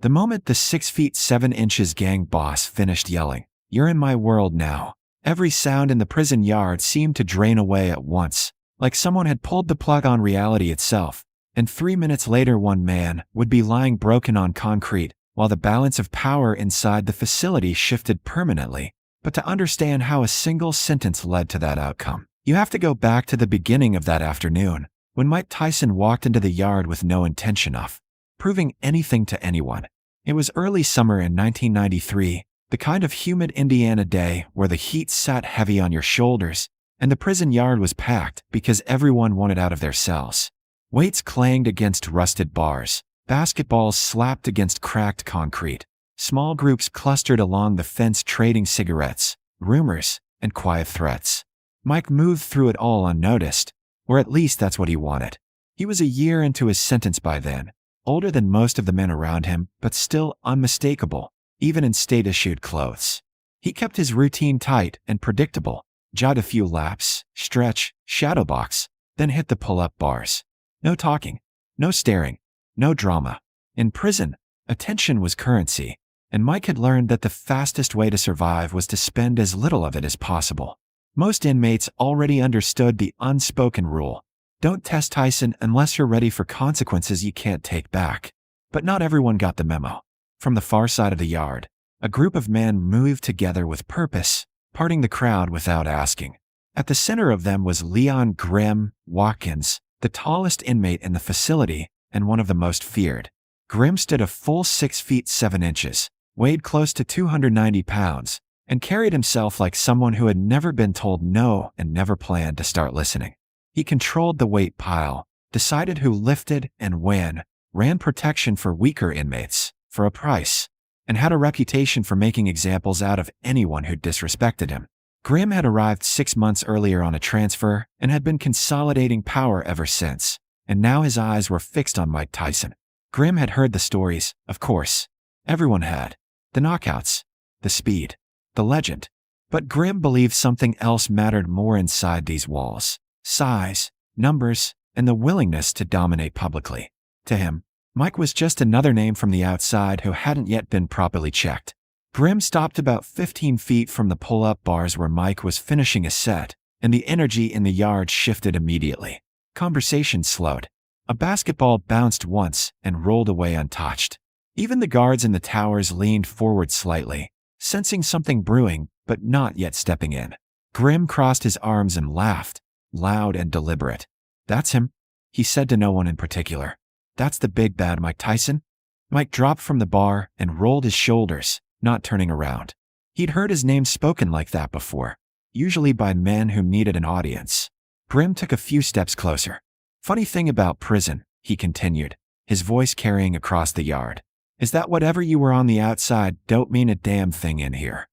The moment the 6 feet 7 inches gang boss finished yelling, "You're in my world now," every sound in the prison yard seemed to drain away at once, like someone had pulled the plug on reality itself, and 3 minutes later one man would be lying broken on concrete, while the balance of power inside the facility shifted permanently. But to understand how a single sentence led to that outcome, you have to go back to the beginning of that afternoon, when Mike Tyson walked into the yard with no intention of proving anything to anyone. It was early summer in 1993, the kind of humid Indiana day where the heat sat heavy on your shoulders, and the prison yard was packed because everyone wanted out of their cells. Weights clanged against rusted bars, basketballs slapped against cracked concrete. Small groups clustered along the fence trading cigarettes, rumors, and quiet threats. Mike moved through it all unnoticed, or at least that's what he wanted. He was a year into his sentence by then, older than most of the men around him, but still unmistakable, even in state-issued clothes. He kept his routine tight and predictable, jog a few laps, stretch, shadowbox, then hit the pull-up bars. No talking, no staring, no drama. In prison, attention was currency, and Mike had learned that the fastest way to survive was to spend as little of it as possible. Most inmates already understood the unspoken rule: don't test Tyson unless you're ready for consequences you can't take back. But not everyone got the memo. From the far side of the yard, a group of men moved together with purpose, parting the crowd without asking. At the center of them was Leon Grim Watkins, the tallest inmate in the facility and one of the most feared. Grim stood a full 6 feet 7 inches, weighed close to 290 pounds, and carried himself like someone who had never been told no and never planned to start listening. He controlled the weight pile, decided who lifted and when, ran protection for weaker inmates, for a price, and had a reputation for making examples out of anyone who disrespected him. Grim had arrived 6 months earlier on a transfer and had been consolidating power ever since, and now his eyes were fixed on Mike Tyson. Grim had heard the stories, of course. Everyone had. The knockouts, the speed, the legend. But Grim believed something else mattered more inside these walls: size, numbers, and the willingness to dominate publicly. To him, Mike was just another name from the outside who hadn't yet been properly checked. Grim stopped about 15 feet from the pull-up bars where Mike was finishing a set, and the energy in the yard shifted immediately. Conversation slowed. A basketball bounced once and rolled away untouched. Even the guards in the towers leaned forward slightly, sensing something brewing, but not yet stepping in. Grim crossed his arms and laughed, loud and deliberate. "That's him," he said to no one in particular. "That's the big bad Mike Tyson." Mike dropped from the bar and rolled his shoulders, not turning around. He'd heard his name spoken like that before, usually by men who needed an audience. Grim took a few steps closer. "Funny thing about prison," he continued, his voice carrying across the yard, "is that whatever you were on the outside don't mean a damn thing in here."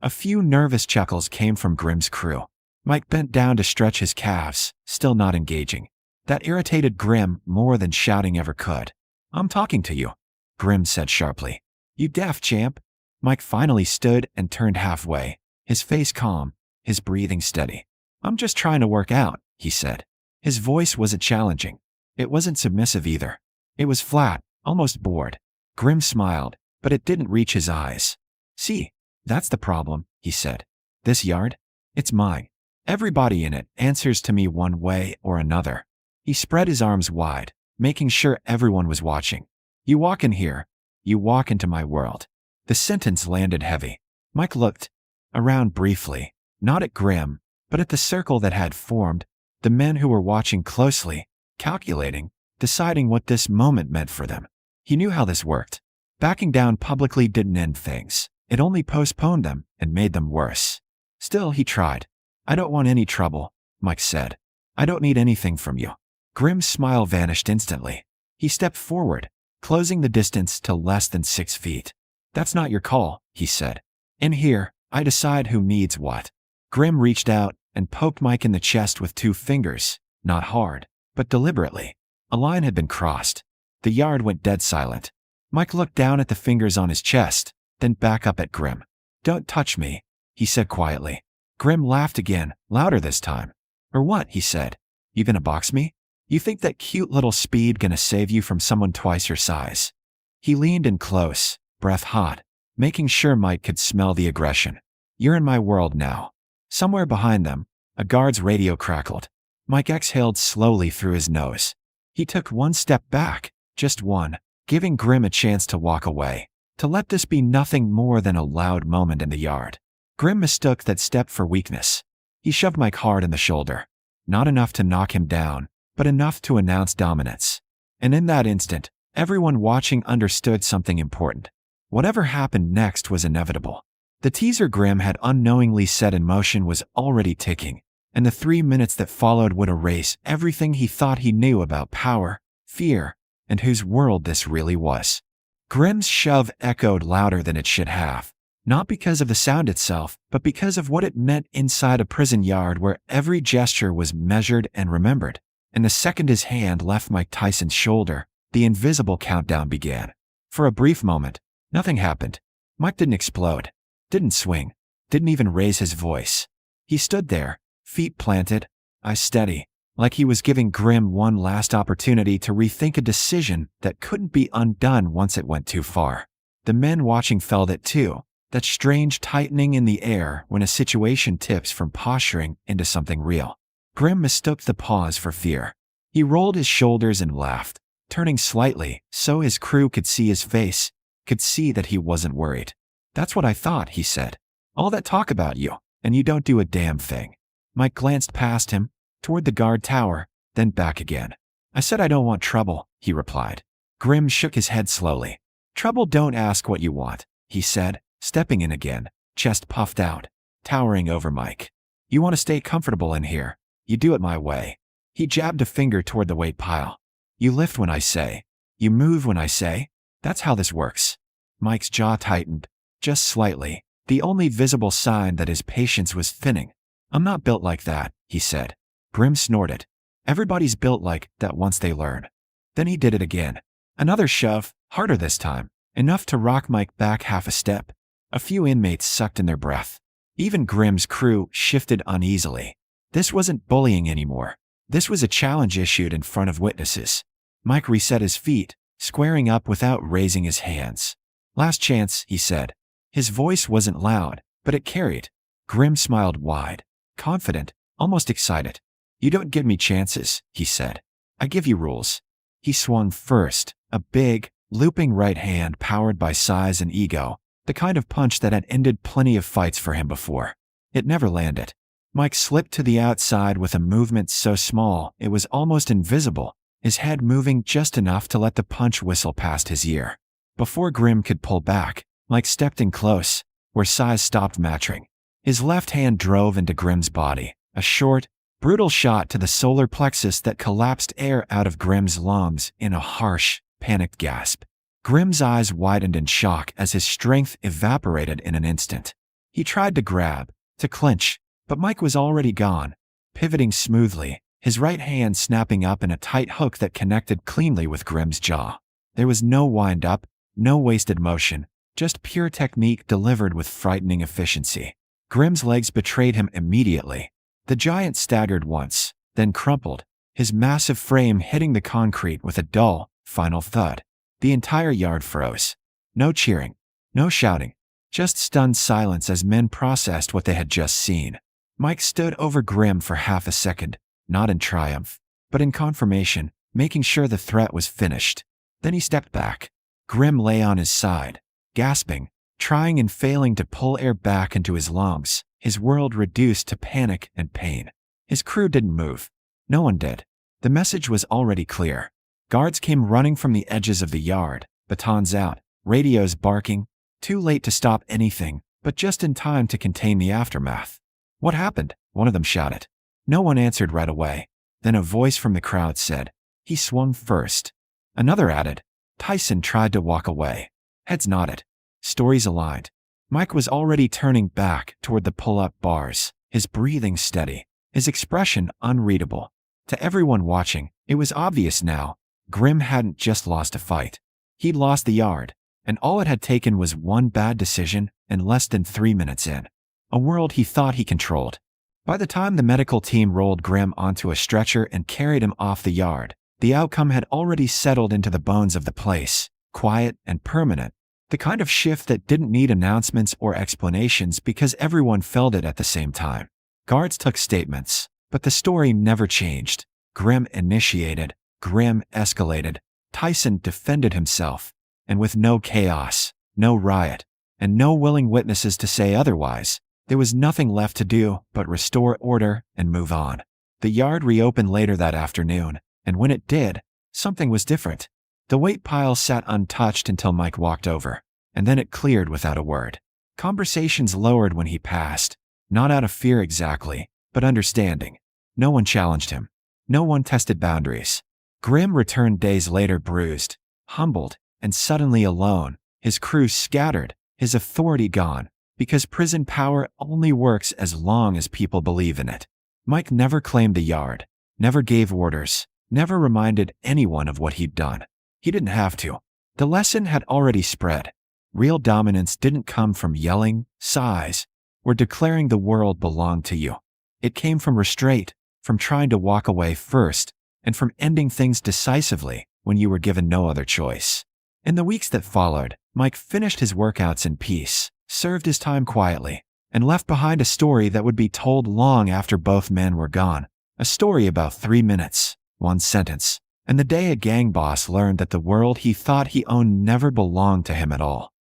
A few nervous chuckles came from Grim's crew. Mike bent down to stretch his calves, still not engaging. That irritated Grim more than shouting ever could. "I'm talking to you," Grim said sharply. "You deaf, champ?" Mike finally stood and turned halfway, his face calm, his breathing steady. "I'm just trying to work out," he said. His voice wasn't challenging. It wasn't submissive either. It was flat, almost bored. Grim smiled, but it didn't reach his eyes. "See, that's the problem," he said. "This yard? It's mine. Everybody in it answers to me one way or another." He spread his arms wide, making sure everyone was watching. "You walk in here, you walk into my world." The sentence landed heavy. Mike looked around briefly, not at Grim, but at the circle that had formed, the men who were watching closely, calculating, deciding what this moment meant for them. He knew how this worked. Backing down publicly didn't end things. It only postponed them and made them worse. Still, he tried. "I don't want any trouble," Mike said. "I don't need anything from you." Grim's smile vanished instantly. He stepped forward, closing the distance to less than 6 feet. "That's not your call," he said. "In here, I decide who needs what." Grim reached out and poked Mike in the chest with 2 fingers, not hard, but deliberately. A line had been crossed. The yard went dead silent. Mike looked down at the fingers on his chest, then back up at Grim. "Don't touch me," he said quietly. Grim laughed again, louder this time. "Or what?" he said. "You gonna box me? You think that cute little speed gonna save you from someone twice your size?" He leaned in close, breath hot, making sure Mike could smell the aggression. "You're in my world now." Somewhere behind them, a guard's radio crackled. Mike exhaled slowly through his nose. He took one step back, just one, giving Grim a chance to walk away, to let this be nothing more than a loud moment in the yard. Grim mistook that step for weakness. He shoved Mike hard in the shoulder. Not enough to knock him down, but enough to announce dominance. And in that instant, everyone watching understood something important. Whatever happened next was inevitable. The teaser Grim had unknowingly set in motion was already ticking, and the 3 minutes that followed would erase everything he thought he knew about power, fear, and whose world this really was. Grim's shove echoed louder than it should have, not because of the sound itself, but because of what it meant inside a prison yard where every gesture was measured and remembered. And the second his hand left Mike Tyson's shoulder, the invisible countdown began. For a brief moment, nothing happened. Mike didn't explode, didn't swing, didn't even raise his voice. He stood there, feet planted, eyes steady, like he was giving Grim one last opportunity to rethink a decision that couldn't be undone once it went too far. The men watching felt it too, that strange tightening in the air when a situation tips from posturing into something real. Grim mistook the pause for fear. He rolled his shoulders and laughed, turning slightly so his crew could see his face, could see that he wasn't worried. "That's what I thought," he said. "All that talk about you, and you don't do a damn thing." Mike glanced past him, toward the guard tower, then back again. "I said I don't want trouble," he replied. Grim shook his head slowly. "Trouble don't ask what you want," he said, stepping in again, chest puffed out, towering over Mike. "You want to stay comfortable in here. You do it my way." He jabbed a finger toward the weight pile. "You lift when I say. You move when I say. That's how this works." Mike's jaw tightened, just slightly, the only visible sign that his patience was thinning. "I'm not built like that," he said. Grim snorted. "Everybody's built like that once they learn." Then he did it again. Another shove, harder this time, enough to rock Mike back half a step. A few inmates sucked in their breath. Even Grim's crew shifted uneasily. This wasn't bullying anymore. This was a challenge issued in front of witnesses. Mike reset his feet, squaring up without raising his hands. "Last chance," he said. His voice wasn't loud, but it carried. Grim smiled wide, confident, almost excited. "You don't give me chances," he said. "I give you rules." He swung first, a big, looping right hand powered by size and ego, the kind of punch that had ended plenty of fights for him before. It never landed. Mike slipped to the outside with a movement so small it was almost invisible, his head moving just enough to let the punch whistle past his ear. Before Grim could pull back, Mike stepped in close, where size stopped mattering. His left hand drove into Grim's body, a short, brutal shot to the solar plexus that collapsed air out of Grim's lungs in a harsh, panicked gasp. Grim's eyes widened in shock as his strength evaporated in an instant. He tried to grab, to clinch, but Mike was already gone, pivoting smoothly, his right hand snapping up in a tight hook that connected cleanly with Grim's jaw. There was no wind-up, no wasted motion, just pure technique delivered with frightening efficiency. Grim's legs betrayed him immediately. The giant staggered once, then crumpled, his massive frame hitting the concrete with a dull, final thud. The entire yard froze. No cheering, no shouting, just stunned silence as men processed what they had just seen. Mike stood over Grim for half a second, not in triumph, but in confirmation, making sure the threat was finished. Then he stepped back. Grim lay on his side, gasping, trying and failing to pull air back into his lungs, his world reduced to panic and pain. His crew didn't move. No one did. The message was already clear. Guards came running from the edges of the yard, batons out, radios barking, too late to stop anything, but just in time to contain the aftermath. "What happened?" one of them shouted. No one answered right away. Then a voice from the crowd said, "He swung first." Another added, "Tyson tried to walk away." Heads nodded. Stories aligned. Mike was already turning back toward the pull-up bars, his breathing steady, his expression unreadable. To everyone watching, it was obvious now, Grim hadn't just lost a fight. He'd lost the yard, and all it had taken was one bad decision and less than 3 minutes in. A world he thought he controlled. By the time the medical team rolled Grim onto a stretcher and carried him off the yard, the outcome had already settled into the bones of the place. quiet and permanent. The kind of shift that didn't need announcements or explanations because everyone felt it at the same time. Guards took statements, but the story never changed. Grimm initiated, Grimm escalated. Tyson defended himself, and with no chaos, no riot, and no willing witnesses to say otherwise, there was nothing left to do but restore order and move on. The yard reopened later that afternoon, and when it did, something was different. The weight pile sat untouched until Mike walked over, and then it cleared without a word. Conversations lowered when he passed, not out of fear exactly, but understanding. No one challenged him. No one tested boundaries. Grimm returned days later bruised, humbled, and suddenly alone, his crew scattered, his authority gone, because prison power only works as long as people believe in it. Mike never claimed the yard, never gave orders, never reminded anyone of what he'd done. He didn't have to. The lesson had already spread. Real dominance didn't come from yelling, sighs, or declaring the world belonged to you. It came from restraint, from trying to walk away first, and from ending things decisively when you were given no other choice. In the weeks that followed, Mike finished his workouts in peace, served his time quietly, and left behind a story that would be told long after both men were gone. A story about 3 minutes, 1 sentence, and the day a gang boss learned that the world he thought he owned never belonged to him at all.